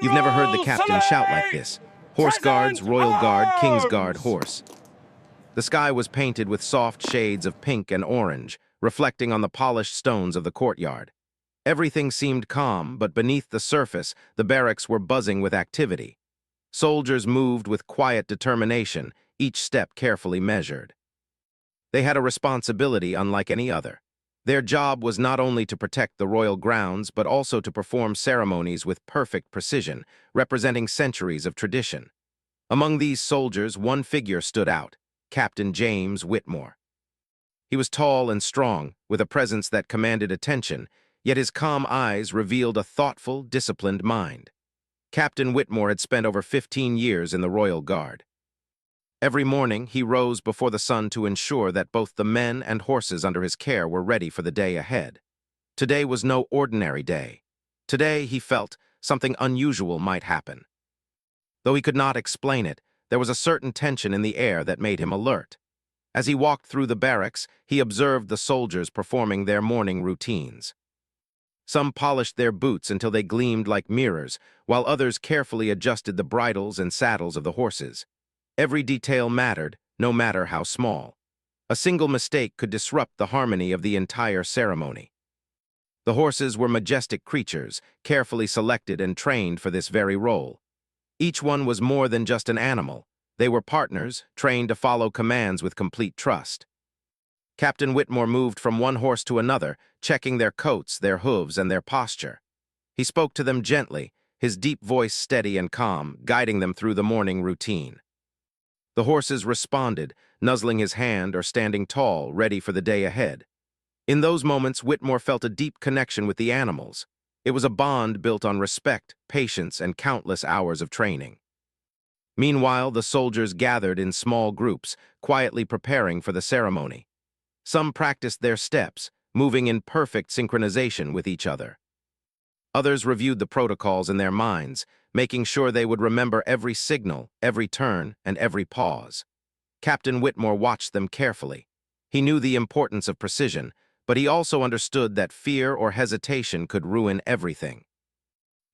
You've never heard the roll, captain shout like select! this. Horse guards, Present royal guard, king's guard, arms! horse. The sky was painted with soft shades of pink and orange, reflecting on the polished stones of the courtyard. Everything seemed calm, but beneath the surface, the barracks were buzzing with activity. Soldiers moved with quiet determination, each step carefully measured. They had a responsibility unlike any other. Their job was not only to protect the royal grounds, but also to perform ceremonies with perfect precision, representing centuries of tradition. Among these soldiers, one figure stood out, Captain James Whitmore. He was tall and strong, with a presence that commanded attention, yet his calm eyes revealed a thoughtful, disciplined mind. Captain Whitmore had spent over 15 years in the Royal Guard. Every morning, he rose before the sun to ensure that both the men and horses under his care were ready for the day ahead. Today was no ordinary day. Today, he felt, something unusual might happen. Though he could not explain it, there was a certain tension in the air that made him alert. As he walked through the barracks, he observed the soldiers performing their morning routines. Some polished their boots until they gleamed like mirrors, while others carefully adjusted the bridles and saddles of the horses. Every detail mattered, no matter how small. A single mistake could disrupt the harmony of the entire ceremony. The horses were majestic creatures, carefully selected and trained for this very role. Each one was more than just an animal. They were partners, trained to follow commands with complete trust. Captain Whitmore moved from one horse to another, checking their coats, their hooves, and their posture. He spoke to them gently, his deep voice steady and calm, guiding them through the morning routine. The horses responded, nuzzling his hand or standing tall, ready for the day ahead. In those moments, Whitmore felt a deep connection with the animals. It was a bond built on respect, patience, and countless hours of training. Meanwhile, the soldiers gathered in small groups, quietly preparing for the ceremony. Some practiced their steps, moving in perfect synchronization with each other. Others reviewed the protocols in their minds, making sure they would remember every signal, every turn, and every pause. Captain Whitmore watched them carefully. He knew the importance of precision, but he also understood that fear or hesitation could ruin everything.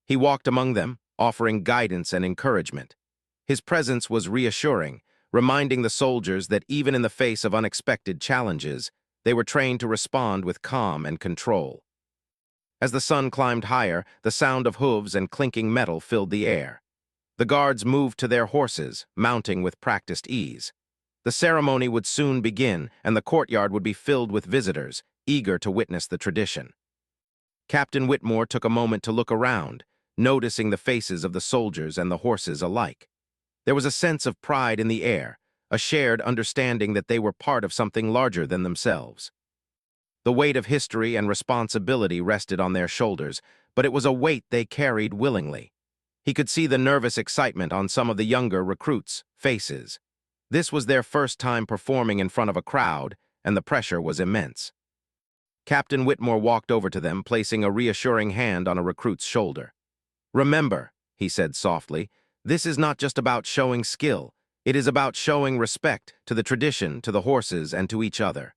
He walked among them, offering guidance and encouragement. His presence was reassuring, reminding the soldiers that even in the face of unexpected challenges, they were trained to respond with calm and control. As the sun climbed higher, the sound of hooves and clinking metal filled the air. The guards moved to their horses, mounting with practiced ease. The ceremony would soon begin, and the courtyard would be filled with visitors, eager to witness the tradition. Captain Whitmore took a moment to look around, noticing the faces of the soldiers and the horses alike. There was a sense of pride in the air, a shared understanding that they were part of something larger than themselves. The weight of history and responsibility rested on their shoulders, but it was a weight they carried willingly. He could see the nervous excitement on some of the younger recruits' faces. This was their first time performing in front of a crowd, and the pressure was immense. Captain Whitmore walked over to them, placing a reassuring hand on a recruit's shoulder. "Remember," he said softly, "this is not just about showing skill. It is about showing respect to the tradition, to the horses, and to each other.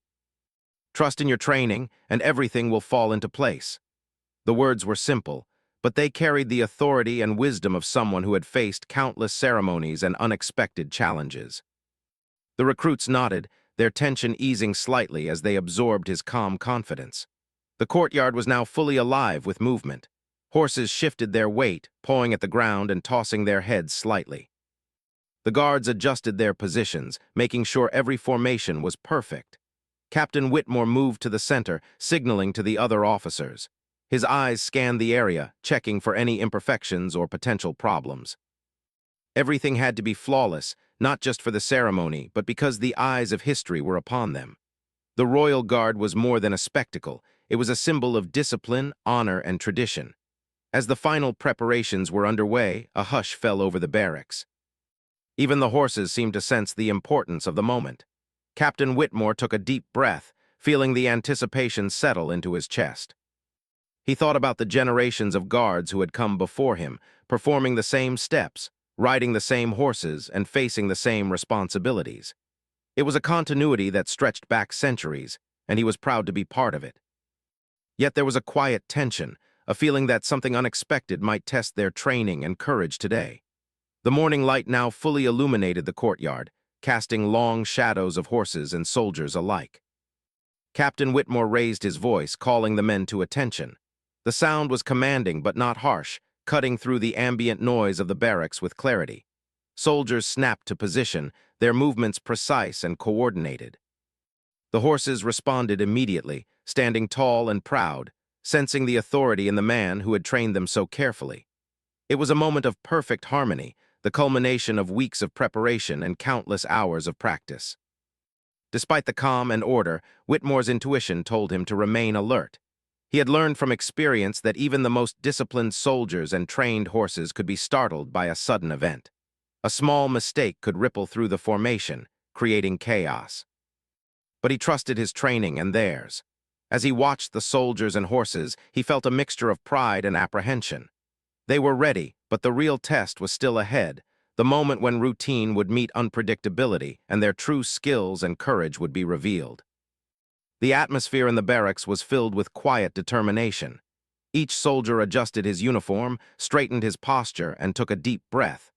Trust in your training, and everything will fall into place." The words were simple, but they carried the authority and wisdom of someone who had faced countless ceremonies and unexpected challenges. The recruits nodded, their tension easing slightly as they absorbed his calm confidence. The courtyard was now fully alive with movement. Horses shifted their weight, pawing at the ground and tossing their heads slightly. The guards adjusted their positions, making sure every formation was perfect. Captain Whitmore moved to the center, signaling to the other officers. His eyes scanned the area, checking for any imperfections or potential problems. Everything had to be flawless, not just for the ceremony, but because the eyes of history were upon them. The Royal Guard was more than a spectacle. It was a symbol of discipline, honor, and tradition. As the final preparations were underway, a hush fell over the barracks. Even the horses seemed to sense the importance of the moment. Captain Whitmore took a deep breath, feeling the anticipation settle into his chest. He thought about the generations of guards who had come before him, performing the same steps, riding the same horses, and facing the same responsibilities. It was a continuity that stretched back centuries, and he was proud to be part of it. Yet there was a quiet tension, a feeling that something unexpected might test their training and courage today. The morning light now fully illuminated the courtyard, casting long shadows of horses and soldiers alike. Captain Whitmore raised his voice, calling the men to attention. The sound was commanding but not harsh, cutting through the ambient noise of the barracks with clarity. Soldiers snapped to position, their movements precise and coordinated. The horses responded immediately, standing tall and proud, sensing the authority in the man who had trained them so carefully. It was a moment of perfect harmony, the culmination of weeks of preparation and countless hours of practice. Despite the calm and order, Whitmore's intuition told him to remain alert. He had learned from experience that even the most disciplined soldiers and trained horses could be startled by a sudden event. A small mistake could ripple through the formation, creating chaos. But he trusted his training and theirs. As he watched the soldiers and horses, he felt a mixture of pride and apprehension. They were ready, but the real test was still ahead, the moment when routine would meet unpredictability and their true skills and courage would be revealed. The atmosphere in the barracks was filled with quiet determination. Each soldier adjusted his uniform, straightened his posture, and took a deep breath.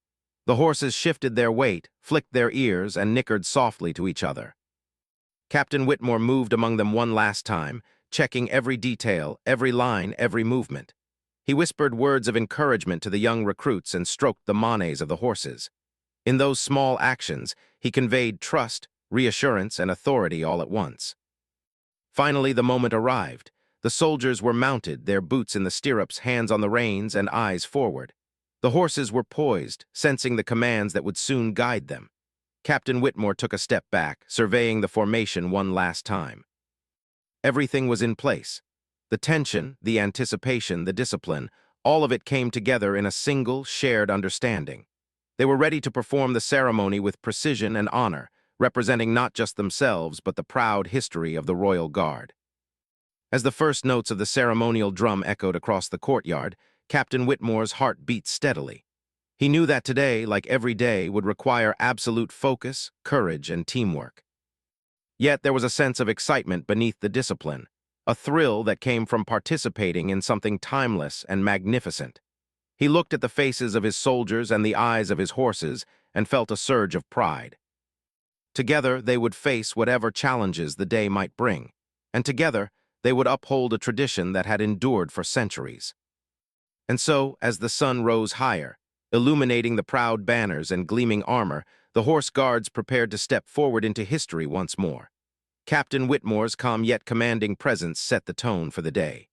The horses shifted their weight, flicked their ears, and nickered softly to each other. Captain Whitmore moved among them one last time, checking every detail, every line, every movement. He whispered words of encouragement to the young recruits and stroked the manes of the horses. In those small actions, he conveyed trust, reassurance, and authority all at once. Finally, the moment arrived. The soldiers were mounted, their boots in the stirrups, hands on the reins, and eyes forward. The horses were poised, sensing the commands that would soon guide them. Captain Whitmore took a step back, surveying the formation one last time. Everything was in place. The tension, the anticipation, the discipline, all of it came together in a single, shared understanding. They were ready to perform the ceremony with precision and honor, representing not just themselves but the proud history of the Royal Guard. As the first notes of the ceremonial drum echoed across the courtyard, Captain Whitmore's heart beat steadily. He knew that today, like every day, would require absolute focus, courage, and teamwork. Yet there was a sense of excitement beneath the discipline, a thrill that came from participating in something timeless and magnificent. He looked at the faces of his soldiers and the eyes of his horses and felt a surge of pride. Together, they would face whatever challenges the day might bring, and together, they would uphold a tradition that had endured for centuries. And so, as the sun rose higher, illuminating the proud banners and gleaming armor, the horse guards prepared to step forward into history once more. Captain Whitmore's calm yet commanding presence set the tone for the day.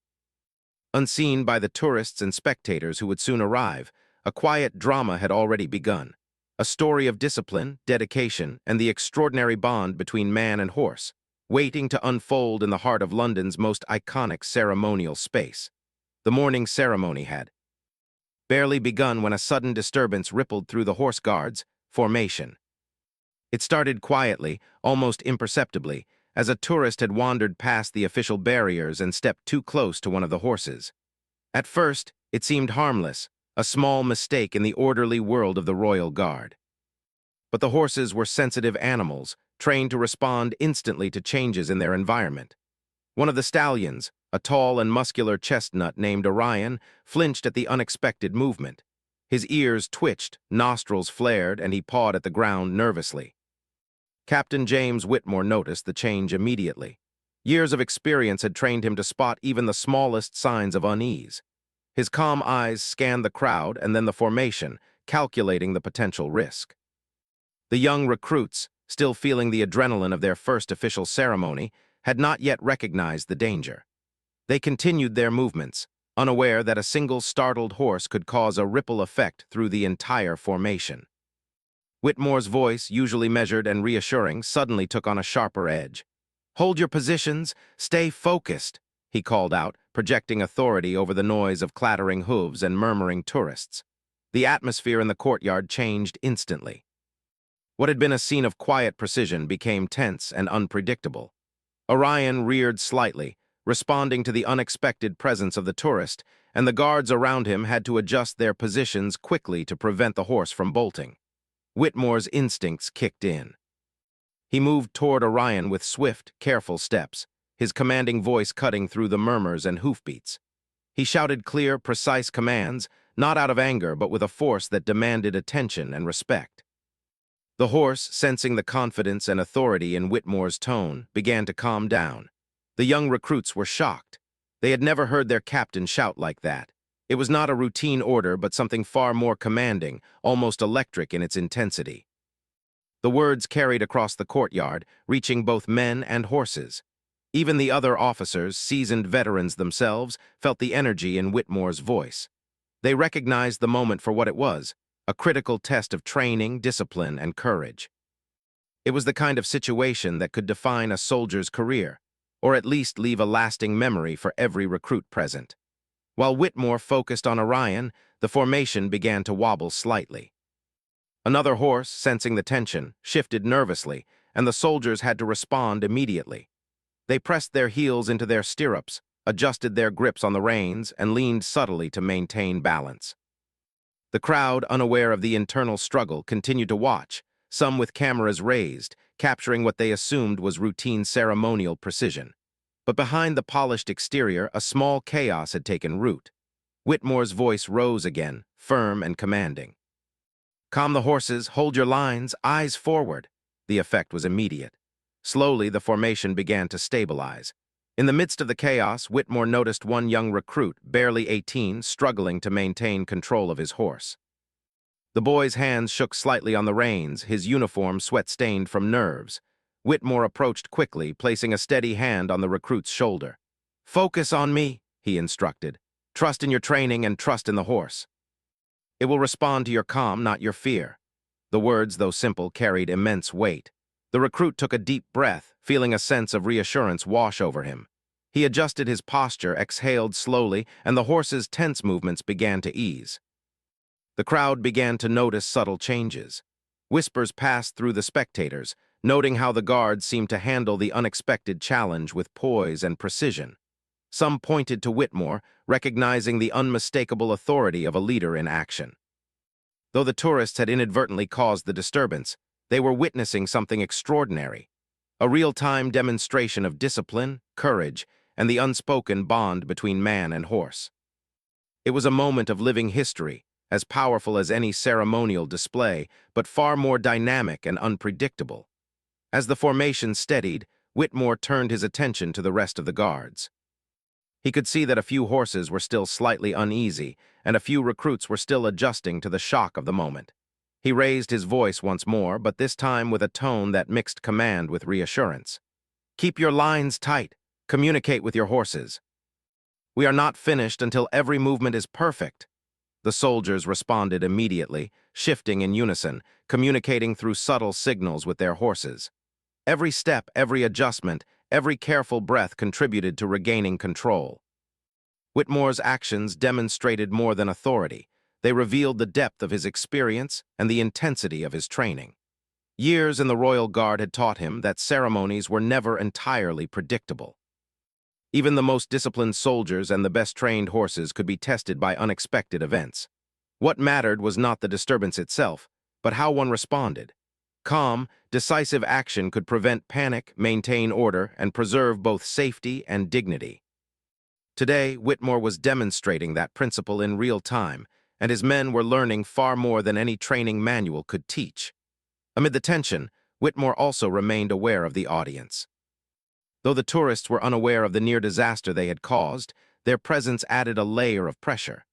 Unseen by the tourists and spectators who would soon arrive, a quiet drama had already begun. A story of discipline, dedication, and the extraordinary bond between man and horse, waiting to unfold in the heart of London's most iconic ceremonial space. The morning ceremony had barely begun when a sudden disturbance rippled through the horse guards' formation. It started quietly, almost imperceptibly, as a tourist had wandered past the official barriers and stepped too close to one of the horses. At first, it seemed harmless, a small mistake in the orderly world of the Royal Guard. But the horses were sensitive animals, trained to respond instantly to changes in their environment. One of the stallions, a tall and muscular chestnut named Orion, flinched at the unexpected movement. His ears twitched, nostrils flared, and he pawed at the ground nervously. Captain James Whitmore noticed the change immediately. Years of experience had trained him to spot even the smallest signs of unease. His calm eyes scanned the crowd and then the formation, calculating the potential risk. The young recruits, still feeling the adrenaline of their first official ceremony, had not yet recognized the danger. They continued their movements, unaware that a single startled horse could cause a ripple effect through the entire formation. Whitmore's voice, usually measured and reassuring, suddenly took on a sharper edge. "Hold your positions, stay focused," he called out, projecting authority over the noise of clattering hooves and murmuring tourists. The atmosphere in the courtyard changed instantly. What had been a scene of quiet precision became tense and unpredictable. Orion reared slightly, responding to the unexpected presence of the tourist, and the guards around him had to adjust their positions quickly to prevent the horse from bolting. Whitmore's instincts kicked in. He moved toward Orion with swift, careful steps, his commanding voice cutting through the murmurs and hoofbeats. He shouted clear, precise commands, not out of anger but with a force that demanded attention and respect. The horse, sensing the confidence and authority in Whitmore's tone, began to calm down. The young recruits were shocked. They had never heard their captain shout like that. It was not a routine order, but something far more commanding, almost electric in its intensity. The words carried across the courtyard, reaching both men and horses. Even the other officers, seasoned veterans themselves, felt the energy in Whitmore's voice. They recognized the moment for what it was, a critical test of training, discipline, and courage. It was the kind of situation that could define a soldier's career, or at least leave a lasting memory for every recruit present. While Whitmore focused on Orion, the formation began to wobble slightly. Another horse, sensing the tension, shifted nervously, and the soldiers had to respond immediately. They pressed their heels into their stirrups, adjusted their grips on the reins, and leaned subtly to maintain balance. The crowd, unaware of the internal struggle, continued to watch, some with cameras raised, capturing what they assumed was routine ceremonial precision. But behind the polished exterior, a small chaos had taken root. Whitmore's voice rose again, firm and commanding. "Calm the horses, hold your lines, eyes forward." The effect was immediate. Slowly, the formation began to stabilize. In the midst of the chaos, Whitmore noticed one young recruit, barely 18, struggling to maintain control of his horse. The boy's hands shook slightly on the reins, his uniform sweat-stained from nerves. Whitmore approached quickly, placing a steady hand on the recruit's shoulder. "Focus on me," he instructed. "Trust in your training and trust in the horse. It will respond to your calm, not your fear." The words, though simple, carried immense weight. The recruit took a deep breath, feeling a sense of reassurance wash over him. He adjusted his posture, exhaled slowly, and the horse's tense movements began to ease. The crowd began to notice subtle changes. Whispers passed through the spectators, noting how the guards seemed to handle the unexpected challenge with poise and precision. Some pointed to Whitmore, recognizing the unmistakable authority of a leader in action. Though the tourists had inadvertently caused the disturbance, they were witnessing something extraordinary, a real-time demonstration of discipline, courage, and the unspoken bond between man and horse. It was a moment of living history, as powerful as any ceremonial display, but far more dynamic and unpredictable. As the formation steadied, Whitmore turned his attention to the rest of the guards. He could see that a few horses were still slightly uneasy, and a few recruits were still adjusting to the shock of the moment. He raised his voice once more, but this time with a tone that mixed command with reassurance. "Keep your lines tight. Communicate with your horses. We are not finished until every movement is perfect." The soldiers responded immediately, shifting in unison, communicating through subtle signals with their horses. Every step, every adjustment, every careful breath contributed to regaining control. Whitmore's actions demonstrated more than authority. They revealed the depth of his experience and the intensity of his training. Years in the Royal Guard had taught him that ceremonies were never entirely predictable. Even the most disciplined soldiers and the best-trained horses could be tested by unexpected events. What mattered was not the disturbance itself, but how one responded. Calm, decisive action could prevent panic, maintain order, and preserve both safety and dignity. Today, Whitmore was demonstrating that principle in real time, and his men were learning far more than any training manual could teach. Amid the tension, Whitmore also remained aware of the audience. Though the tourists were unaware of the near disaster they had caused, their presence added a layer of pressure.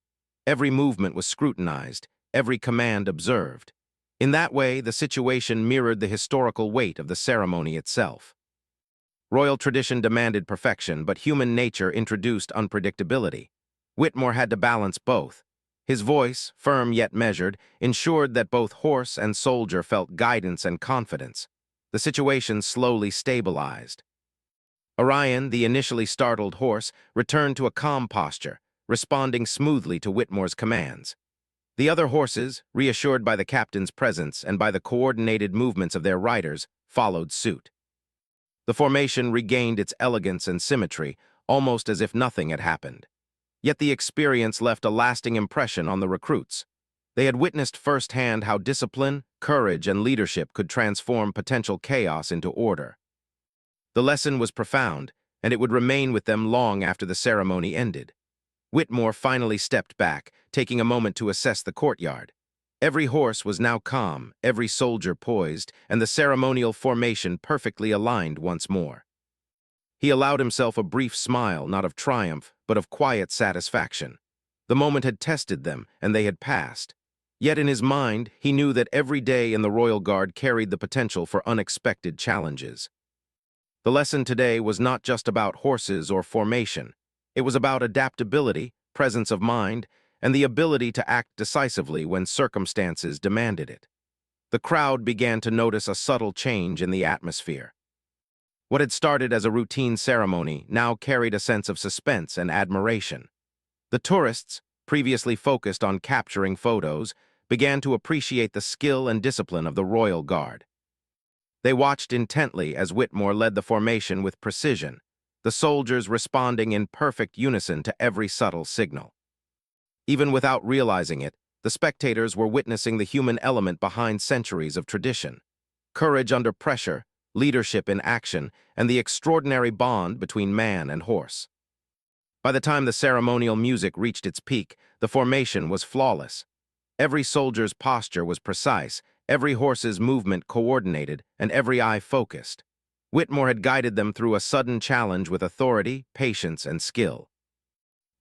Every movement was scrutinized, every command observed. In that way, the situation mirrored the historical weight of the ceremony itself. Royal tradition demanded perfection, but human nature introduced unpredictability. Whitmore had to balance both. His voice, firm yet measured, ensured that both horse and soldier felt guidance and confidence. The situation slowly stabilized. Orion, the initially startled horse, returned to a calm posture, responding smoothly to Whitmore's commands. The other horses, reassured by the captain's presence and by the coordinated movements of their riders, followed suit. The formation regained its elegance and symmetry, almost as if nothing had happened. Yet the experience left a lasting impression on the recruits. They had witnessed firsthand how discipline, courage, and leadership could transform potential chaos into order. The lesson was profound, and it would remain with them long after the ceremony ended. Whitmore finally stepped back, taking a moment to assess the courtyard. Every horse was now calm, every soldier poised, and the ceremonial formation perfectly aligned once more. He allowed himself a brief smile, not of triumph, but of quiet satisfaction. The moment had tested them, and they had passed. Yet in his mind, he knew that every day in the Royal Guard carried the potential for unexpected challenges. The lesson today was not just about horses or formation. It was about adaptability, presence of mind, and the ability to act decisively when circumstances demanded it. The crowd began to notice a subtle change in the atmosphere. What had started as a routine ceremony now carried a sense of suspense and admiration. The tourists, previously focused on capturing photos, began to appreciate the skill and discipline of the Royal Guard. They watched intently as Whitmore led the formation with precision, the soldiers responding in perfect unison to every subtle signal. Even without realizing it, the spectators were witnessing the human element behind centuries of tradition. Courage under pressure, leadership in action, and the extraordinary bond between man and horse. By the time the ceremonial music reached its peak, the formation was flawless. Every soldier's posture was precise, every horse's movement coordinated, and every eye focused. Whitmore had guided them through a sudden challenge with authority, patience, and skill.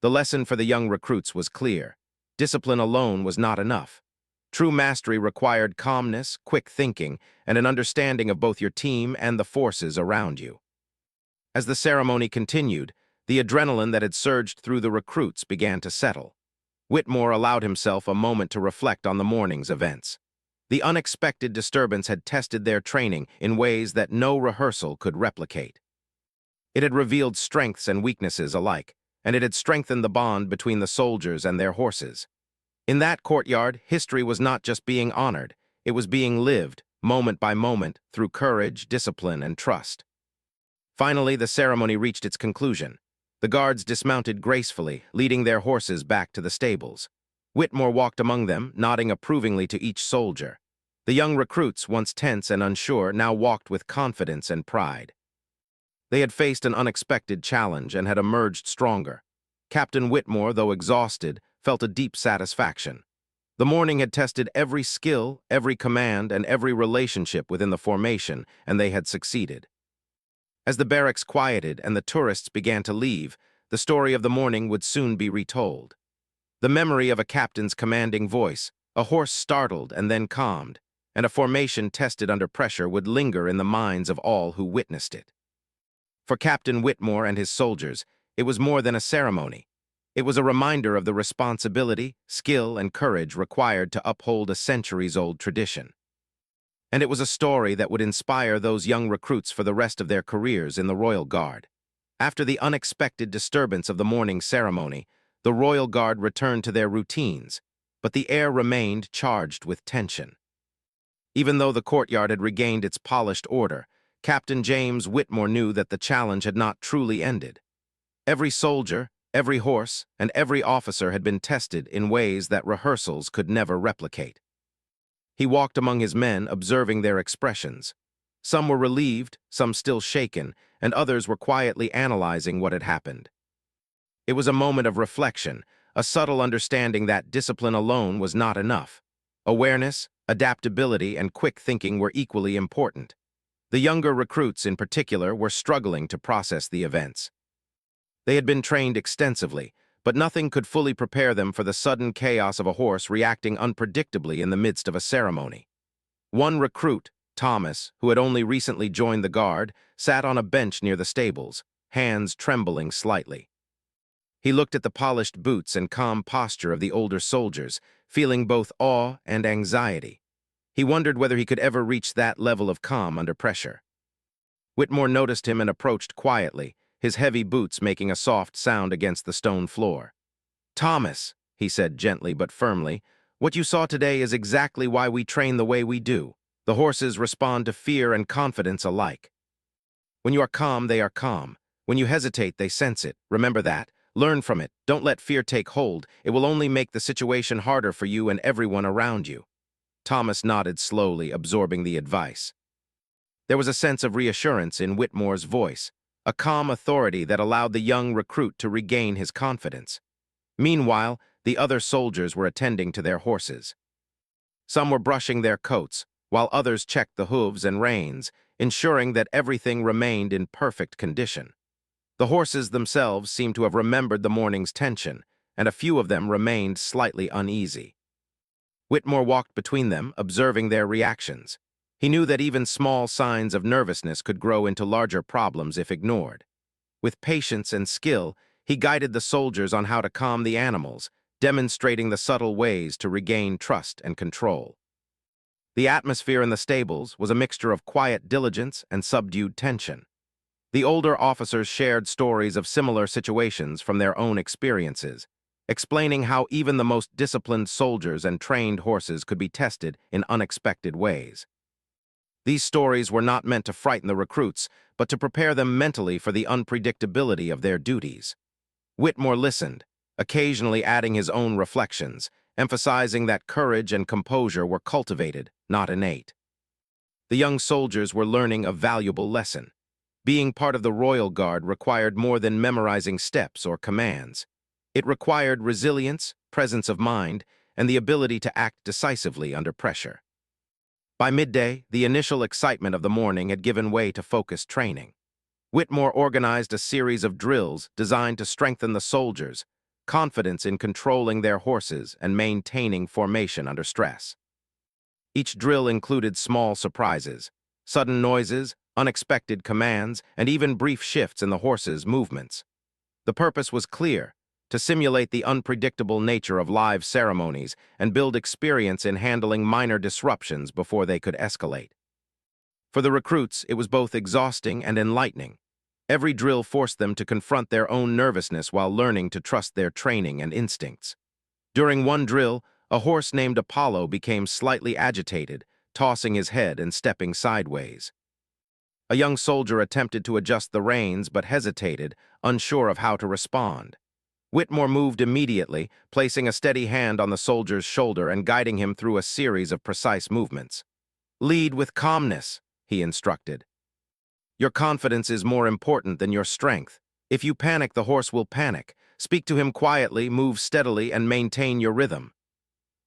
The lesson for the young recruits was clear. Discipline alone was not enough. True mastery required calmness, quick thinking, and an understanding of both your team and the forces around you. As the ceremony continued, the adrenaline that had surged through the recruits began to settle. Whitmore allowed himself a moment to reflect on the morning's events. The unexpected disturbance had tested their training in ways that no rehearsal could replicate. It had revealed strengths and weaknesses alike, and it had strengthened the bond between the soldiers and their horses. In that courtyard, history was not just being honored, it was being lived, moment by moment, through courage, discipline, and trust. Finally, the ceremony reached its conclusion. The guards dismounted gracefully, leading their horses back to the stables. Whitmore walked among them, nodding approvingly to each soldier. The young recruits, once tense and unsure, now walked with confidence and pride. They had faced an unexpected challenge and had emerged stronger. Captain Whitmore, though exhausted, felt a deep satisfaction. The morning had tested every skill, every command, and every relationship within the formation, and they had succeeded. As the barracks quieted and the tourists began to leave, the story of the morning would soon be retold. The memory of a captain's commanding voice, a horse startled and then calmed, and a formation tested under pressure would linger in the minds of all who witnessed it. For Captain Whitmore and his soldiers, it was more than a ceremony. It was a reminder of the responsibility, skill, and courage required to uphold a centuries-old tradition. And it was a story that would inspire those young recruits for the rest of their careers in the Royal Guard. After the unexpected disturbance of the morning ceremony, the Royal Guard returned to their routines, but the air remained charged with tension. Even though the courtyard had regained its polished order, Captain James Whitmore knew that the challenge had not truly ended. Every soldier, every horse, and every officer had been tested in ways that rehearsals could never replicate. He walked among his men, observing their expressions. Some were relieved, some still shaken, and others were quietly analyzing what had happened. It was a moment of reflection, a subtle understanding that discipline alone was not enough. Awareness, adaptability, and quick thinking were equally important. The younger recruits, in particular, were struggling to process the events. They had been trained extensively, but nothing could fully prepare them for the sudden chaos of a horse reacting unpredictably in the midst of a ceremony. One recruit, Thomas, who had only recently joined the guard, sat on a bench near the stables, hands trembling slightly. He looked at the polished boots and calm posture of the older soldiers, feeling both awe and anxiety. He wondered whether he could ever reach that level of calm under pressure. Whitmore noticed him and approached quietly, his heavy boots making a soft sound against the stone floor. "Thomas," he said gently but firmly, "what you saw today is exactly why we train the way we do. The horses respond to fear and confidence alike. When you are calm, they are calm. When you hesitate, they sense it. Remember that. Learn from it. Don't let fear take hold. It will only make the situation harder for you and everyone around you." Thomas nodded slowly, absorbing the advice. There was a sense of reassurance in Whitmore's voice, a calm authority that allowed the young recruit to regain his confidence. Meanwhile, the other soldiers were attending to their horses. Some were brushing their coats, while others checked the hooves and reins, ensuring that everything remained in perfect condition. The horses themselves seemed to have remembered the morning's tension, and a few of them remained slightly uneasy. Whitmore walked between them, observing their reactions. He knew that even small signs of nervousness could grow into larger problems if ignored. With patience and skill, he guided the soldiers on how to calm the animals, demonstrating the subtle ways to regain trust and control. The atmosphere in the stables was a mixture of quiet diligence and subdued tension. The older officers shared stories of similar situations from their own experiences, explaining how even the most disciplined soldiers and trained horses could be tested in unexpected ways. These stories were not meant to frighten the recruits, but to prepare them mentally for the unpredictability of their duties. Whitmore listened, occasionally adding his own reflections, emphasizing that courage and composure were cultivated, not innate. The young soldiers were learning a valuable lesson. Being part of the Royal Guard required more than memorizing steps or commands. It required resilience, presence of mind, and the ability to act decisively under pressure. By midday, the initial excitement of the morning had given way to focused training. Whitmore organized a series of drills designed to strengthen the soldiers' confidence in controlling their horses and maintaining formation under stress. Each drill included small surprises, sudden noises, unexpected commands, and even brief shifts in the horses' movements. The purpose was clear: to simulate the unpredictable nature of live ceremonies and build experience in handling minor disruptions before they could escalate. For the recruits, it was both exhausting and enlightening. Every drill forced them to confront their own nervousness while learning to trust their training and instincts. During one drill, a horse named Apollo became slightly agitated, tossing his head and stepping sideways. A young soldier attempted to adjust the reins but hesitated, unsure of how to respond. Whitmore moved immediately, placing a steady hand on the soldier's shoulder and guiding him through a series of precise movements. "Lead with calmness," he instructed. "Your confidence is more important than your strength. If you panic, the horse will panic. Speak to him quietly, move steadily, and maintain your rhythm."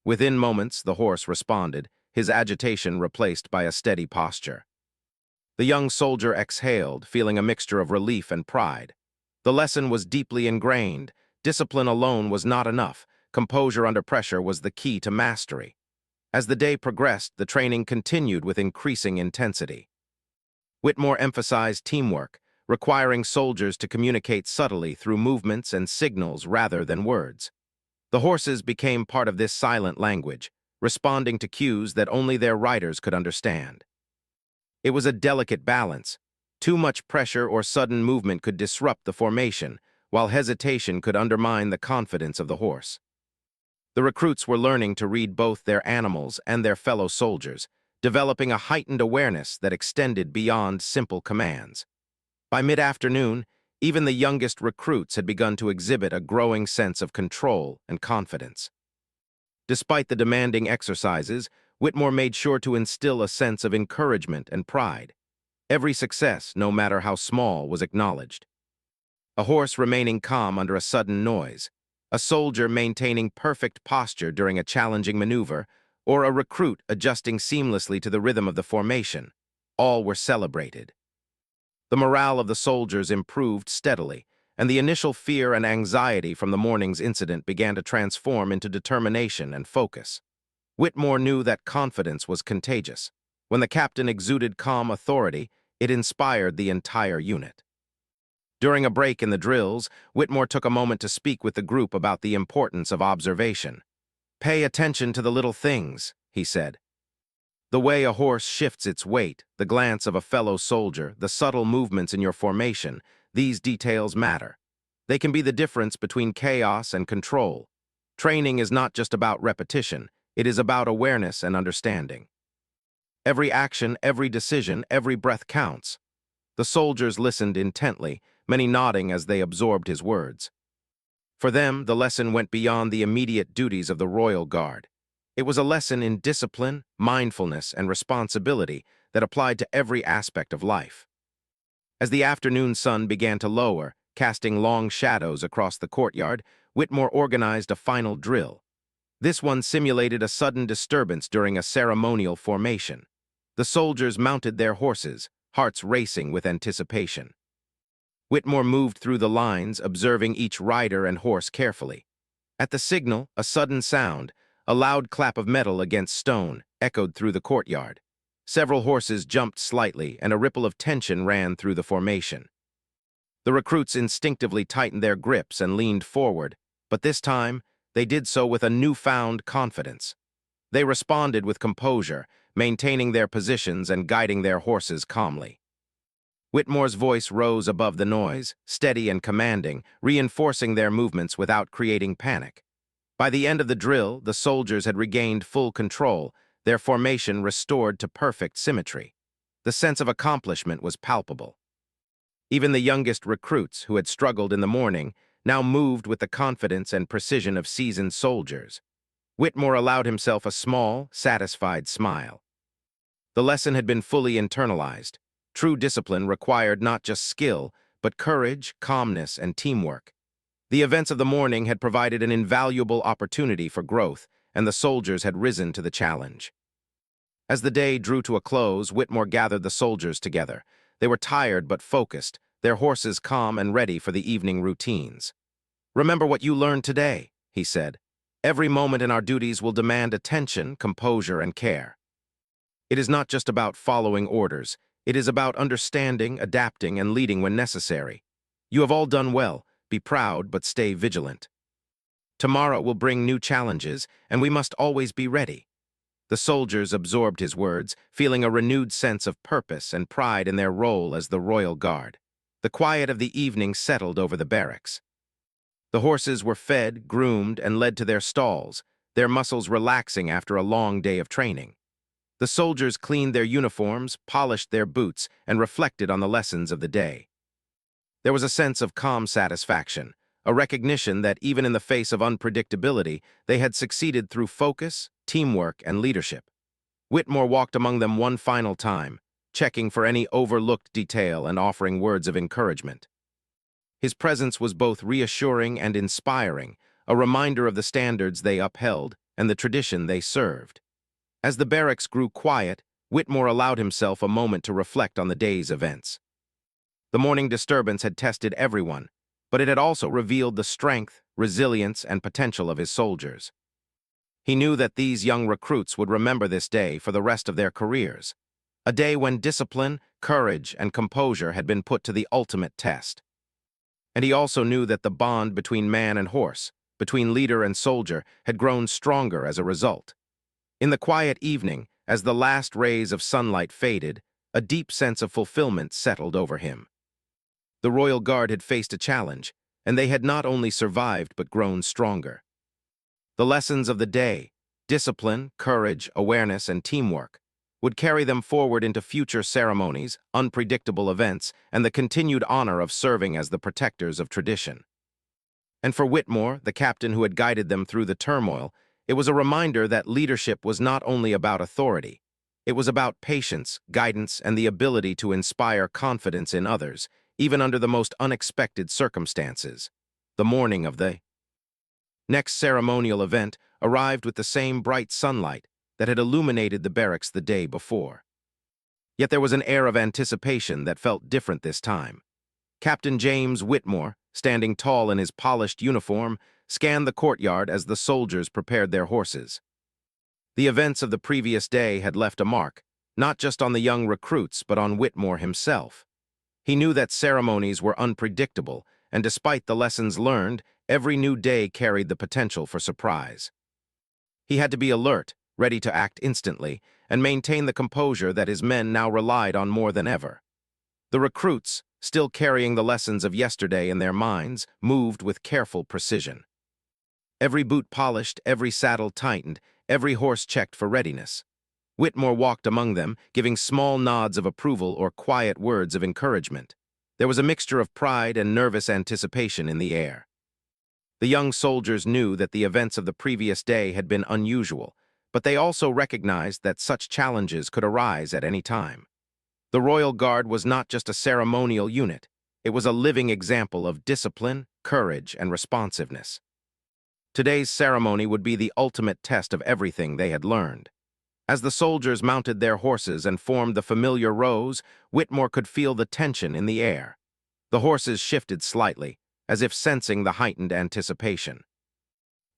Within moments, the horse responded, his agitation replaced by a steady posture. The young soldier exhaled, feeling a mixture of relief and pride. The lesson was deeply ingrained. Discipline alone was not enough. Composure under pressure was the key to mastery. As the day progressed, the training continued with increasing intensity. Whitmore emphasized teamwork, requiring soldiers to communicate subtly through movements and signals rather than words. The horses became part of this silent language, responding to cues that only their riders could understand. It was a delicate balance. Too much pressure or sudden movement could disrupt the formation, while hesitation could undermine the confidence of the horse. The recruits were learning to read both their animals and their fellow soldiers, developing a heightened awareness that extended beyond simple commands. By mid-afternoon, even the youngest recruits had begun to exhibit a growing sense of control and confidence. Despite the demanding exercises, Whitmore made sure to instill a sense of encouragement and pride. Every success, no matter how small, was acknowledged. A horse remaining calm under a sudden noise, a soldier maintaining perfect posture during a challenging maneuver, or a recruit adjusting seamlessly to the rhythm of the formation, all were celebrated. The morale of the soldiers improved steadily, and the initial fear and anxiety from the morning's incident began to transform into determination and focus. Whitmore knew that confidence was contagious. When the captain exuded calm authority, it inspired the entire unit. During a break in the drills, Whitmore took a moment to speak with the group about the importance of observation. "Pay attention to the little things," he said. "The way a horse shifts its weight, the glance of a fellow soldier, the subtle movements in your formation, these details matter. They can be the difference between chaos and control. Training is not just about repetition, it is about awareness and understanding. Every action, every decision, every breath counts." The soldiers listened intently, many nodding as they absorbed his words. For them, the lesson went beyond the immediate duties of the Royal Guard. It was a lesson in discipline, mindfulness, and responsibility that applied to every aspect of life. As the afternoon sun began to lower, casting long shadows across the courtyard, Whitmore organized a final drill. This one simulated a sudden disturbance during a ceremonial formation. The soldiers mounted their horses, hearts racing with anticipation. Whitmore moved through the lines, observing each rider and horse carefully. At the signal, a sudden sound, a loud clap of metal against stone, echoed through the courtyard. Several horses jumped slightly, and a ripple of tension ran through the formation. The recruits instinctively tightened their grips and leaned forward, but this time, they did so with a newfound confidence. They responded with composure, maintaining their positions and guiding their horses calmly. Whitmore's voice rose above the noise, steady and commanding, reinforcing their movements without creating panic. By the end of the drill, the soldiers had regained full control, their formation restored to perfect symmetry. The sense of accomplishment was palpable. Even the youngest recruits, who had struggled in the morning, now moved with the confidence and precision of seasoned soldiers. Whitmore allowed himself a small, satisfied smile. The lesson had been fully internalized. True discipline required not just skill, but courage, calmness, and teamwork. The events of the morning had provided an invaluable opportunity for growth, and the soldiers had risen to the challenge. As the day drew to a close, Whitmore gathered the soldiers together. They were tired but focused, their horses calm and ready for the evening routines. "Remember what you learned today," he said. "Every moment in our duties will demand attention, composure, and care. It is not just about following orders. It is about understanding, adapting, and leading when necessary. You have all done well. Be proud, but stay vigilant. Tomorrow will bring new challenges, and we must always be ready." The soldiers absorbed his words, feeling a renewed sense of purpose and pride in their role as the Royal Guard. The quiet of the evening settled over the barracks. The horses were fed, groomed, and led to their stalls, their muscles relaxing after a long day of training. The soldiers cleaned their uniforms, polished their boots, and reflected on the lessons of the day. There was a sense of calm satisfaction, a recognition that even in the face of unpredictability, they had succeeded through focus, teamwork, and leadership. Whitmore walked among them one final time, checking for any overlooked detail and offering words of encouragement. His presence was both reassuring and inspiring, a reminder of the standards they upheld and the tradition they served. As the barracks grew quiet, Whitmore allowed himself a moment to reflect on the day's events. The morning disturbance had tested everyone, but it had also revealed the strength, resilience, and potential of his soldiers. He knew that these young recruits would remember this day for the rest of their careers, a day when discipline, courage, and composure had been put to the ultimate test. And he also knew that the bond between man and horse, between leader and soldier, had grown stronger as a result. In the quiet evening, as the last rays of sunlight faded, a deep sense of fulfillment settled over him. The Royal Guard had faced a challenge, and they had not only survived but grown stronger. The lessons of the day, discipline, courage, awareness, and teamwork, would carry them forward into future ceremonies, unpredictable events, and the continued honor of serving as the protectors of tradition. And for Whitmore, the captain who had guided them through the turmoil, it was a reminder that leadership was not only about authority. It was about patience, guidance, and the ability to inspire confidence in others, even under the most unexpected circumstances. The morning of the next ceremonial event arrived with the same bright sunlight that had illuminated the barracks the day before. Yet there was an air of anticipation that felt different this time. Captain James Whitmore, standing tall in his polished uniform, scanned the courtyard as the soldiers prepared their horses. The events of the previous day had left a mark, not just on the young recruits but on Whitmore himself. He knew that ceremonies were unpredictable, and despite the lessons learned, every new day carried the potential for surprise. He had to be alert, ready to act instantly, and maintain the composure that his men now relied on more than ever. The recruits, still carrying the lessons of yesterday in their minds, moved with careful precision. Every boot polished, every saddle tightened, every horse checked for readiness. Whitmore walked among them, giving small nods of approval or quiet words of encouragement. There was a mixture of pride and nervous anticipation in the air. The young soldiers knew that the events of the previous day had been unusual, but they also recognized that such challenges could arise at any time. The Royal Guard was not just a ceremonial unit. It was a living example of discipline, courage, and responsiveness. Today's ceremony would be the ultimate test of everything they had learned. As the soldiers mounted their horses and formed the familiar rows, Whitmore could feel the tension in the air. The horses shifted slightly, as if sensing the heightened anticipation.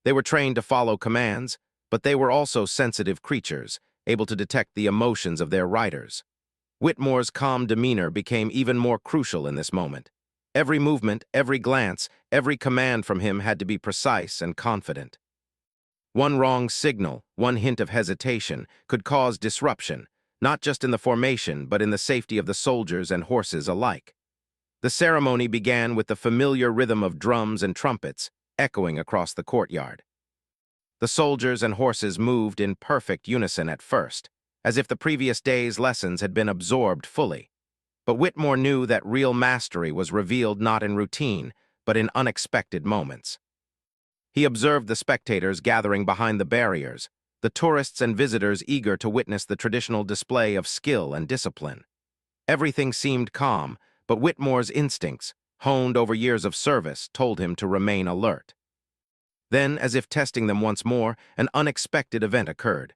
They were trained to follow commands, but they were also sensitive creatures, able to detect the emotions of their riders. Whitmore's calm demeanor became even more crucial in this moment. Every movement, every glance, every command from him had to be precise and confident. One wrong signal, one hint of hesitation, could cause disruption, not just in the formation but in the safety of the soldiers and horses alike. The ceremony began with the familiar rhythm of drums and trumpets, echoing across the courtyard. The soldiers and horses moved in perfect unison at first, as if the previous day's lessons had been absorbed fully. But Whitmore knew that real mastery was revealed not in routine, but in unexpected moments. He observed the spectators gathering behind the barriers, the tourists and visitors eager to witness the traditional display of skill and discipline. Everything seemed calm, but Whitmore's instincts, honed over years of service, told him to remain alert. Then, as if testing them once more, an unexpected event occurred.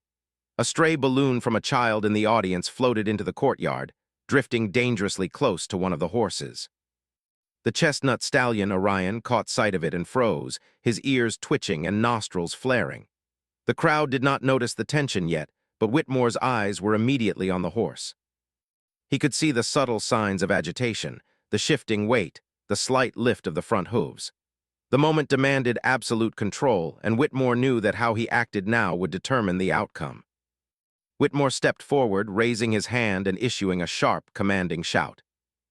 A stray balloon from a child in the audience floated into the courtyard, drifting dangerously close to one of the horses. The chestnut stallion Orion caught sight of it and froze, his ears twitching and nostrils flaring. The crowd did not notice the tension yet, but Whitmore's eyes were immediately on the horse. He could see the subtle signs of agitation, the shifting weight, the slight lift of the front hooves. The moment demanded absolute control, and Whitmore knew that how he acted now would determine the outcome. Whitmore stepped forward, raising his hand and issuing a sharp, commanding shout.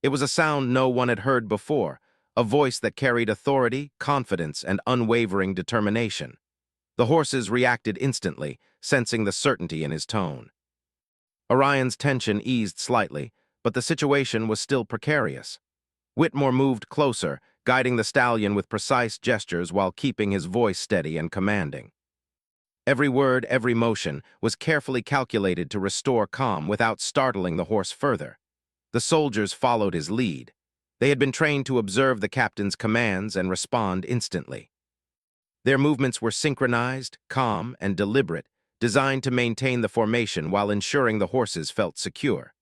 It was a sound no one had heard before, a voice that carried authority, confidence, and unwavering determination. The horses reacted instantly, sensing the certainty in his tone. Orion's tension eased slightly, but the situation was still precarious. Whitmore moved closer, guiding the stallion with precise gestures while keeping his voice steady and commanding. Every word, every motion, was carefully calculated to restore calm without startling the horse further. The soldiers followed his lead. They had been trained to observe the captain's commands and respond instantly. Their movements were synchronized, calm, and deliberate, designed to maintain the formation while ensuring the horses felt secure.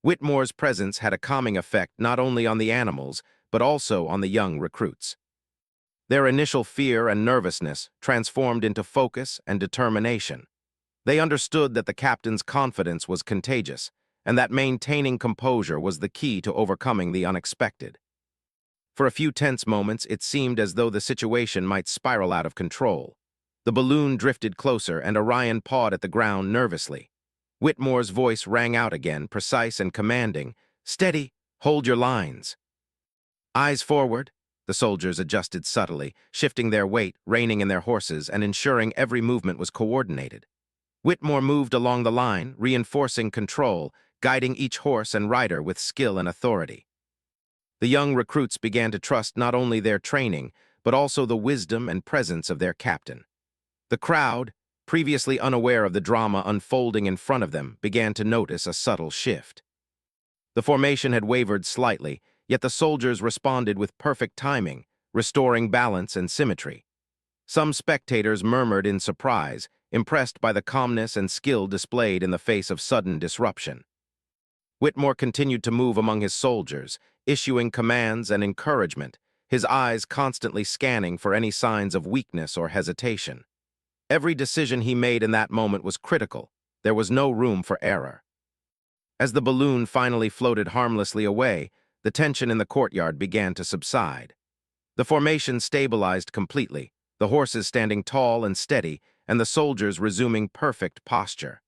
Whitmore's presence had a calming effect not only on the animals, but also on the young recruits. Their initial fear and nervousness transformed into focus and determination. They understood that the captain's confidence was contagious, and that maintaining composure was the key to overcoming the unexpected. For a few tense moments, it seemed as though the situation might spiral out of control. The balloon drifted closer, and Orion pawed at the ground nervously. Whitmore's voice rang out again, precise and commanding. "Steady, hold your lines." Eyes forward. The soldiers adjusted subtly, shifting their weight, reining in their horses, and ensuring every movement was coordinated. Whitmore moved along the line, reinforcing control, guiding each horse and rider with skill and authority. The young recruits began to trust not only their training, but also the wisdom and presence of their captain. The crowd, previously unaware of the drama unfolding in front of them, began to notice a subtle shift. The formation had wavered slightly, yet the soldiers responded with perfect timing, restoring balance and symmetry. Some spectators murmured in surprise, impressed by the calmness and skill displayed in the face of sudden disruption. Whitmore continued to move among his soldiers, issuing commands and encouragement, his eyes constantly scanning for any signs of weakness or hesitation. Every decision he made in that moment was critical. There was no room for error. As the balloon finally floated harmlessly away, the tension in the courtyard began to subside. The formation stabilized completely, the horses standing tall and steady, and the soldiers resuming perfect posture.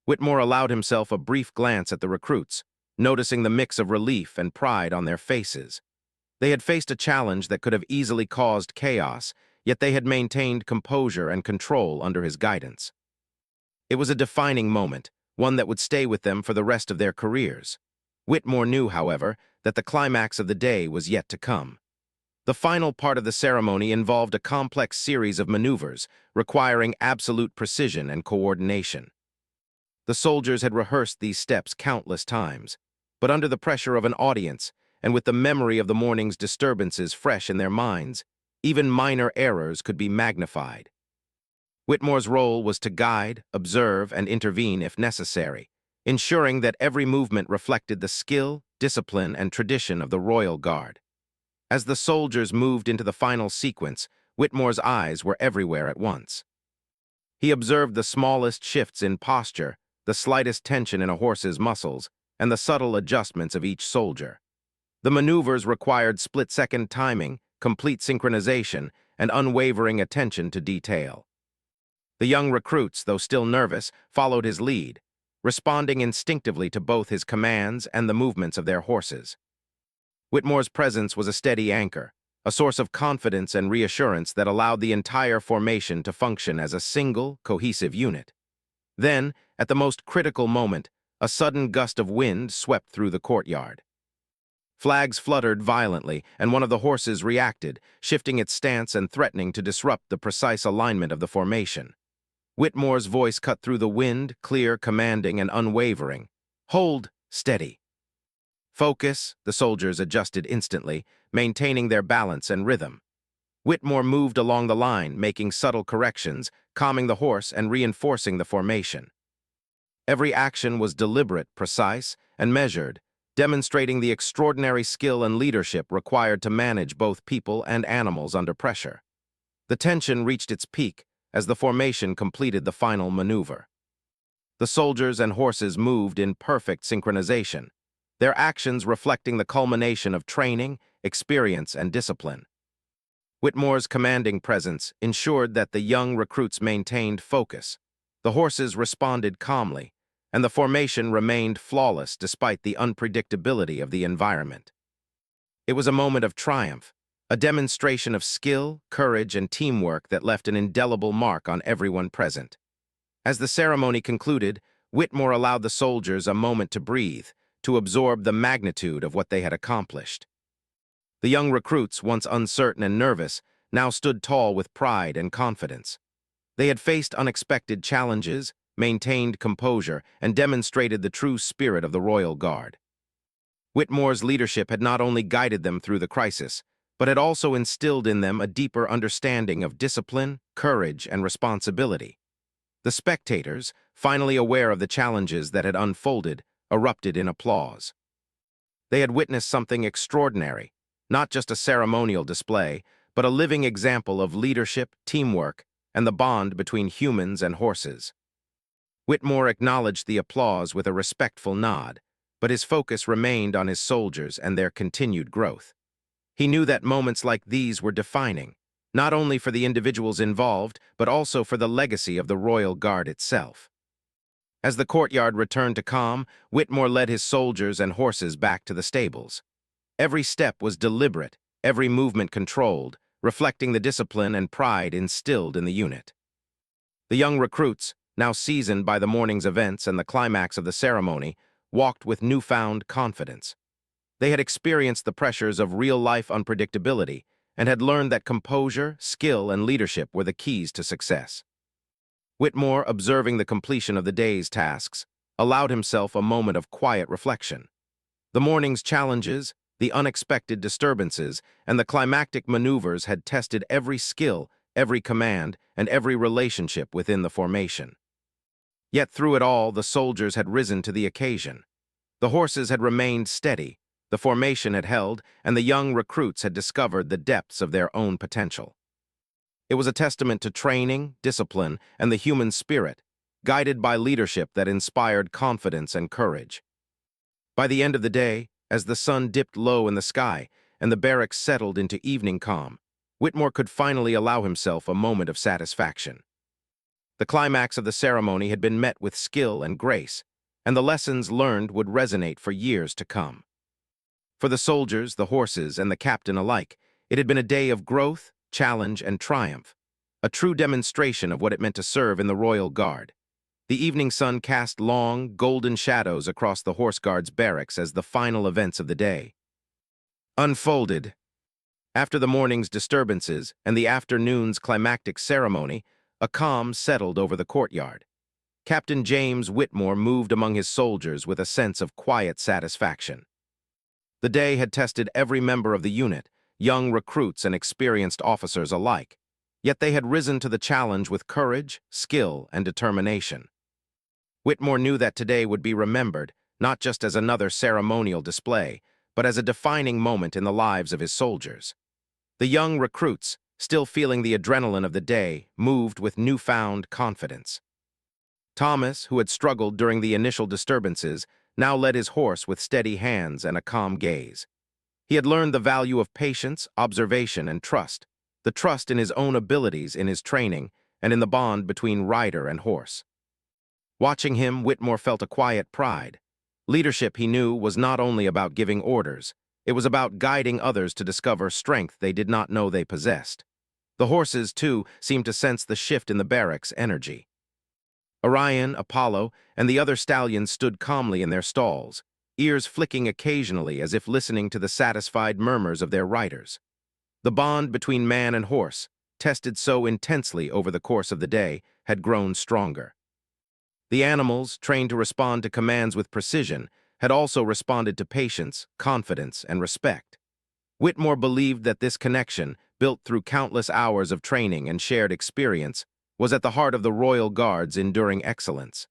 Whitmore allowed himself a brief glance at the recruits, noticing the mix of relief and pride on their faces. They had faced a challenge that could have easily caused chaos, yet they had maintained composure and control under his guidance. It was a defining moment, one that would stay with them for the rest of their careers. Whitmore knew, however, that the climax of the day was yet to come. The final part of the ceremony involved a complex series of maneuvers, requiring absolute precision and coordination. The soldiers had rehearsed these steps countless times, but under the pressure of an audience, and with the memory of the morning's disturbances fresh in their minds, Even minor errors could be magnified. Whitmore's role was to guide, observe, and intervene if necessary, ensuring that every movement reflected the skill, discipline, and tradition of the Royal Guard. As the soldiers moved into the final sequence, Whitmore's eyes were everywhere at once. He observed the smallest shifts in posture, the slightest tension in a horse's muscles, and the subtle adjustments of each soldier. The maneuvers required split-second timing, complete synchronization, and unwavering attention to detail. The young recruits, though still nervous, followed his lead, responding instinctively to both his commands and the movements of their horses. Whitmore's presence was a steady anchor, a source of confidence and reassurance that allowed the entire formation to function as a single, cohesive unit. Then, at the most critical moment, a sudden gust of wind swept through the courtyard. Flags fluttered violently, and one of the horses reacted, shifting its stance and threatening to disrupt the precise alignment of the formation. Whitmore's voice cut through the wind, clear, commanding, and unwavering. "Hold, steady." Focus, the soldiers adjusted instantly, maintaining their balance and rhythm. Whitmore moved along the line, making subtle corrections, calming the horse and reinforcing the formation. Every action was deliberate, precise, and measured, demonstrating the extraordinary skill and leadership required to manage both people and animals under pressure. The tension reached its peak as the formation completed the final maneuver. The soldiers and horses moved in perfect synchronization, their actions reflecting the culmination of training, experience, and discipline. Whitmore's commanding presence ensured that the young recruits maintained focus. The horses responded calmly, and the formation remained flawless despite the unpredictability of the environment. It was a moment of triumph, a demonstration of skill, courage, and teamwork that left an indelible mark on everyone present. As the ceremony concluded, Whitmore allowed the soldiers a moment to breathe, to absorb the magnitude of what they had accomplished. The young recruits, once uncertain and nervous, now stood tall with pride and confidence. They had faced unexpected challenges, maintained composure, and demonstrated the true spirit of the Royal Guard. Whitmore's leadership had not only guided them through the crisis, but had also instilled in them a deeper understanding of discipline, courage, and responsibility. The spectators, finally aware of the challenges that had unfolded, erupted in applause. They had witnessed something extraordinary, not just a ceremonial display, but a living example of leadership, teamwork, and the bond between humans and horses. Whitmore acknowledged the applause with a respectful nod, but his focus remained on his soldiers and their continued growth. He knew that moments like these were defining, not only for the individuals involved, but also for the legacy of the Royal Guard itself. As the courtyard returned to calm, Whitmore led his soldiers and horses back to the stables. Every step was deliberate, every movement controlled, reflecting the discipline and pride instilled in the unit. The young recruits, now seasoned by the morning's events and the climax of the ceremony, walked with newfound confidence. They had experienced the pressures of real-life unpredictability and had learned that composure, skill, and leadership were the keys to success. Whitmore, observing the completion of the day's tasks, allowed himself a moment of quiet reflection. The morning's challenges, the unexpected disturbances, and the climactic maneuvers had tested every skill, every command, and every relationship within the formation. Yet through it all, the soldiers had risen to the occasion. The horses had remained steady, the formation had held, and the young recruits had discovered the depths of their own potential. It was a testament to training, discipline, and the human spirit, guided by leadership that inspired confidence and courage. By the end of the day, as the sun dipped low in the sky and the barracks settled into evening calm, Whitmore could finally allow himself a moment of satisfaction. The climax of the ceremony had been met with skill and grace, and the lessons learned would resonate for years to come. For the soldiers, the horses, and the captain alike, it had been a day of growth, challenge, and triumph, a true demonstration of what it meant to serve in the Royal Guard. The evening sun cast long, golden shadows across the Horse Guard's barracks as the final events of the day unfolded. After the morning's disturbances and the afternoon's climactic ceremony, a calm settled over the courtyard. Captain James Whitmore moved among his soldiers with a sense of quiet satisfaction. The day had tested every member of the unit, young recruits and experienced officers alike. Yet they had risen to the challenge with courage, skill, and determination. Whitmore knew that today would be remembered, not just as another ceremonial display, but as a defining moment in the lives of his soldiers. The young recruits, still feeling the adrenaline of the day, moved with newfound confidence. Thomas, who had struggled during the initial disturbances, now led his horse with steady hands and a calm gaze. He had learned the value of patience, observation, and trust, the trust in his own abilities, in his training, and in the bond between rider and horse. Watching him, Whitmore felt a quiet pride. Leadership, he knew, was not only about giving orders, it was about guiding others to discover strength they did not know they possessed. The horses, too, seemed to sense the shift in the barracks' energy. Orion, Apollo, and the other stallions stood calmly in their stalls, ears flicking occasionally as if listening to the satisfied murmurs of their riders. The bond between man and horse, tested so intensely over the course of the day, had grown stronger. The animals, trained to respond to commands with precision, had also responded to patience, confidence, and respect. Whitmore believed that this connection, built through countless hours of training and shared experience, was at the heart of the Royal Guard's enduring excellence.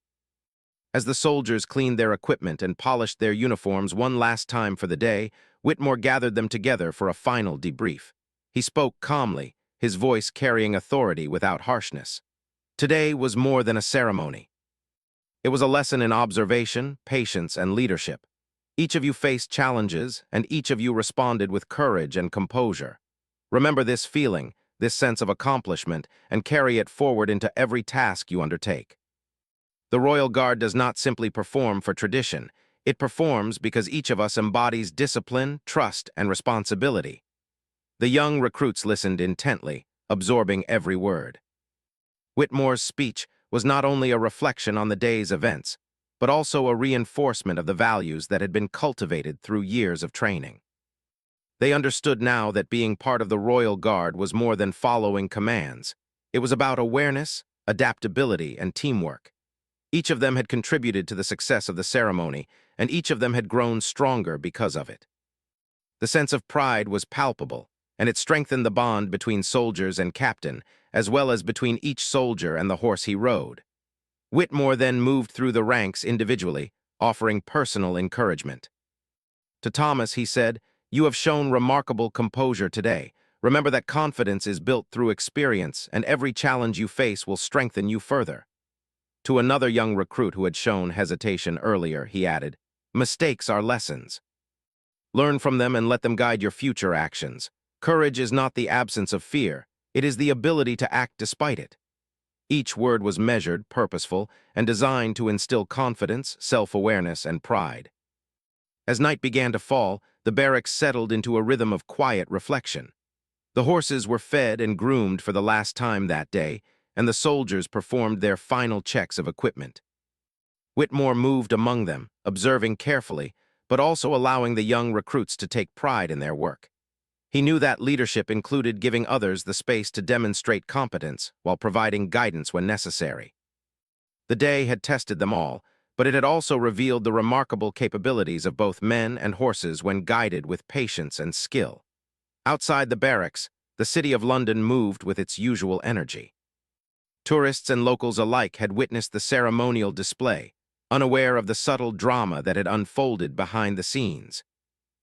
As the soldiers cleaned their equipment and polished their uniforms one last time for the day, Whitmore gathered them together for a final debrief. He spoke calmly, his voice carrying authority without harshness. Today was more than a ceremony. It was a lesson in observation, patience, and leadership. Each of you faced challenges, and each of you responded with courage and composure. Remember this feeling, this sense of accomplishment, and carry it forward into every task you undertake. The Royal Guard does not simply perform for tradition. It performs because each of us embodies discipline, trust, and responsibility. The young recruits listened intently, absorbing every word. Whitmore's speech was not only a reflection on the day's events, but also a reinforcement of the values that had been cultivated through years of training. They understood now that being part of the Royal Guard was more than following commands. It was about awareness, adaptability, and teamwork. Each of them had contributed to the success of the ceremony, and each of them had grown stronger because of it. The sense of pride was palpable, and it strengthened the bond between soldiers and captain, as well as between each soldier and the horse he rode. Whitmore then moved through the ranks individually, offering personal encouragement. To Thomas, he said, "You have shown remarkable composure today. Remember that confidence is built through experience, and every challenge you face will strengthen you further." To another young recruit who had shown hesitation earlier, he added, "Mistakes are lessons. Learn from them and let them guide your future actions. Courage is not the absence of fear, it is the ability to act despite it." Each word was measured, purposeful, and designed to instill confidence, self-awareness, and pride. As night began to fall, the barracks settled into a rhythm of quiet reflection. The horses were fed and groomed for the last time that day, and the soldiers performed their final checks of equipment. Whitmore moved among them, observing carefully, but also allowing the young recruits to take pride in their work. He knew that leadership included giving others the space to demonstrate competence while providing guidance when necessary. The day had tested them all, but it had also revealed the remarkable capabilities of both men and horses when guided with patience and skill. Outside the barracks, the City of London moved with its usual energy. Tourists and locals alike had witnessed the ceremonial display, unaware of the subtle drama that had unfolded behind the scenes.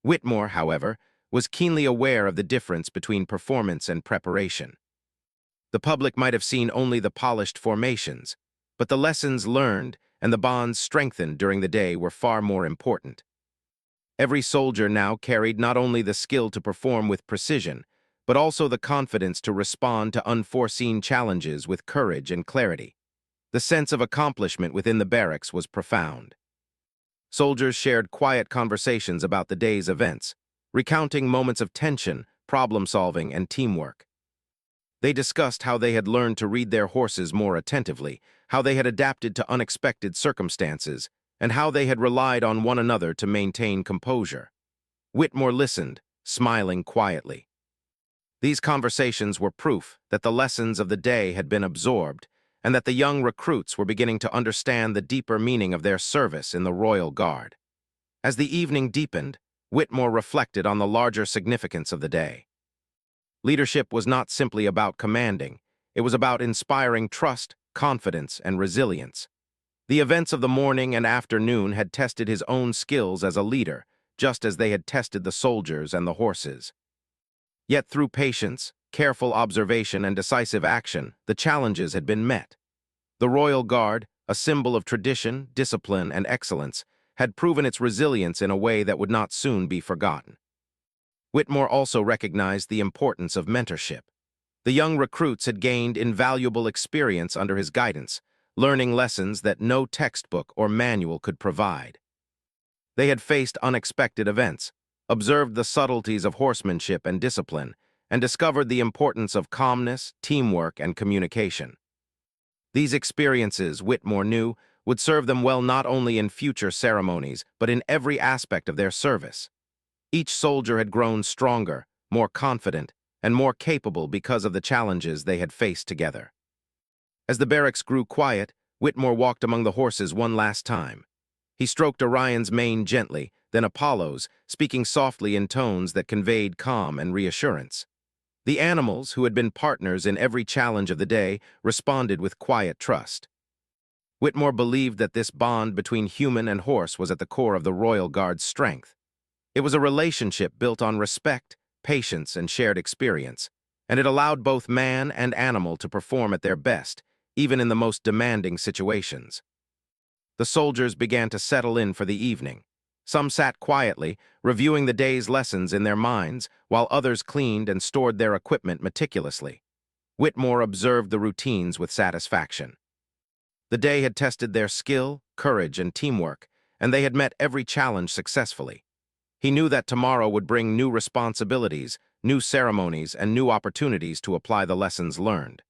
Whitmore, however, was keenly aware of the difference between performance and preparation. The public might have seen only the polished formations, but the lessons learned and the bonds strengthened during the day were far more important. Every soldier now carried not only the skill to perform with precision, but also the confidence to respond to unforeseen challenges with courage and clarity. The sense of accomplishment within the barracks was profound. Soldiers shared quiet conversations about the day's events, recounting moments of tension, problem-solving, and teamwork. They discussed how they had learned to read their horses more attentively, how they had adapted to unexpected circumstances, and how they had relied on one another to maintain composure. Whitmore listened, smiling quietly. These conversations were proof that the lessons of the day had been absorbed, and that the young recruits were beginning to understand the deeper meaning of their service in the Royal Guard. As the evening deepened, Whitmore reflected on the larger significance of the day. Leadership was not simply about commanding. It was about inspiring trust, confidence, and resilience. The events of the morning and afternoon had tested his own skills as a leader, just as they had tested the soldiers and the horses. Yet through patience, careful observation, and decisive action, the challenges had been met. The Royal Guard, a symbol of tradition, discipline, and excellence, had proven its resilience in a way that would not soon be forgotten. Whitmore also recognized the importance of mentorship. The young recruits had gained invaluable experience under his guidance, learning lessons that no textbook or manual could provide. They had faced unexpected events, observed the subtleties of horsemanship and discipline, and discovered the importance of calmness, teamwork, and communication. These experiences, Whitmore knew, would serve them well not only in future ceremonies, but in every aspect of their service. Each soldier had grown stronger, more confident, and more capable because of the challenges they had faced together. As the barracks grew quiet, Whitmore walked among the horses one last time. He stroked Orion's mane gently, then Apollo's, speaking softly in tones that conveyed calm and reassurance. The animals, who had been partners in every challenge of the day, responded with quiet trust. Whitmore believed that this bond between human and horse was at the core of the Royal Guard's strength. It was a relationship built on respect, patience, and shared experience, and it allowed both man and animal to perform at their best, even in the most demanding situations. The soldiers began to settle in for the evening. Some sat quietly, reviewing the day's lessons in their minds, while others cleaned and stored their equipment meticulously. Whitmore observed the routines with satisfaction. The day had tested their skill, courage, and teamwork, and they had met every challenge successfully. He knew that tomorrow would bring new responsibilities, new ceremonies, and new opportunities to apply the lessons learned.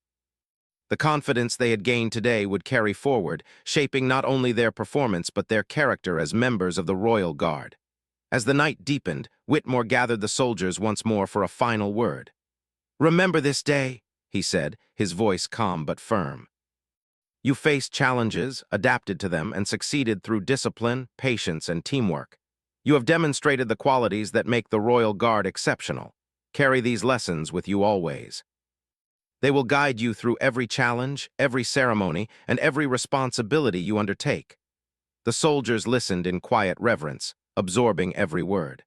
The confidence they had gained today would carry forward, shaping not only their performance but their character as members of the Royal Guard. As the night deepened, Whitmore gathered the soldiers once more for a final word. "Remember this day," he said, his voice calm but firm. "You faced challenges, adapted to them, and succeeded through discipline, patience, and teamwork. You have demonstrated the qualities that make the Royal Guard exceptional. Carry these lessons with you always. They will guide you through every challenge, every ceremony, and every responsibility you undertake." The soldiers listened in quiet reverence, absorbing every word.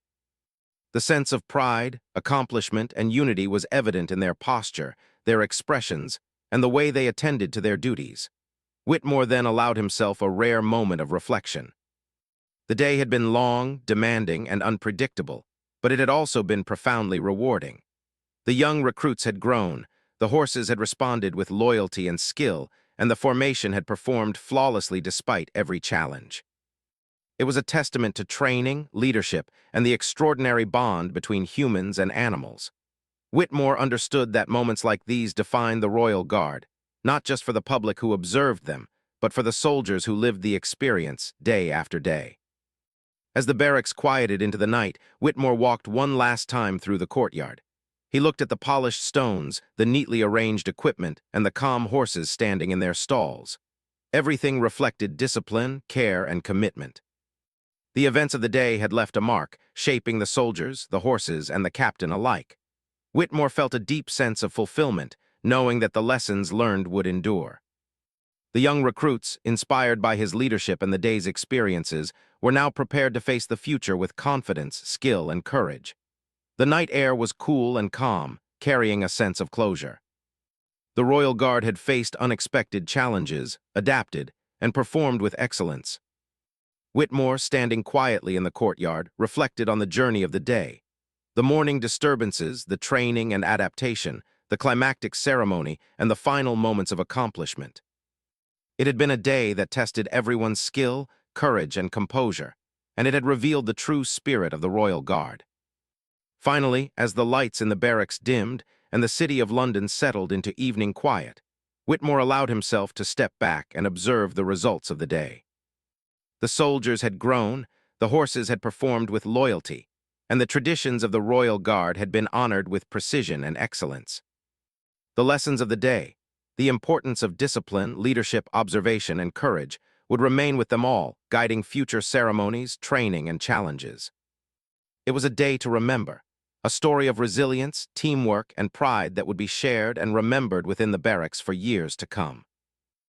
The sense of pride, accomplishment, and unity was evident in their posture, their expressions, and the way they attended to their duties. Whitmore then allowed himself a rare moment of reflection. The day had been long, demanding, and unpredictable, but it had also been profoundly rewarding. The young recruits had grown, the horses had responded with loyalty and skill, and the formation had performed flawlessly despite every challenge. It was a testament to training, leadership, and the extraordinary bond between humans and animals. Whitmore understood that moments like these defined the Royal Guard, not just for the public who observed them, but for the soldiers who lived the experience day after day. As the barracks quieted into the night, Whitmore walked one last time through the courtyard. He looked at the polished stones, the neatly arranged equipment, and the calm horses standing in their stalls. Everything reflected discipline, care, and commitment. The events of the day had left a mark, shaping the soldiers, the horses, and the captain alike. Whitmore felt a deep sense of fulfillment, knowing that the lessons learned would endure. The young recruits, inspired by his leadership and the day's experiences, were now prepared to face the future with confidence, skill, and courage. The night air was cool and calm, carrying a sense of closure. The Royal Guard had faced unexpected challenges, adapted, and performed with excellence. Whitmore, standing quietly in the courtyard, reflected on the journey of the day. The morning disturbances, the training and adaptation, the climactic ceremony, and the final moments of accomplishment. It had been a day that tested everyone's skill, courage, and composure, and it had revealed the true spirit of the Royal Guard. Finally, as the lights in the barracks dimmed and the city of London settled into evening quiet, Whitmore allowed himself to step back and observe the results of the day. The soldiers had grown, the horses had performed with loyalty, and the traditions of the Royal Guard had been honored with precision and excellence. The lessons of the day, the importance of discipline, leadership, observation, and courage, would remain with them all, guiding future ceremonies, training, and challenges. It was a day to remember, A story of resilience, teamwork, and pride that would be shared and remembered within the barracks for years to come.